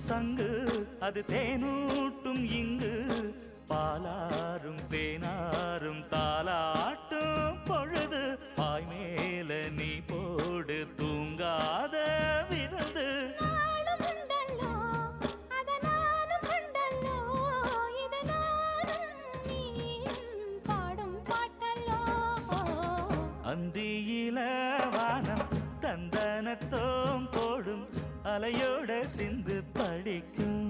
சங்கு அது தேனூட்டும் இங்கு பாலாரும் தேனாரும் தாலாட்டும் பொழுது பாய் மேல நீ போடு தூங்காத விருந்து அந்தியில வானம் தந்தனத்தோம் போடும் அலையோட சிந்து படிக்கும்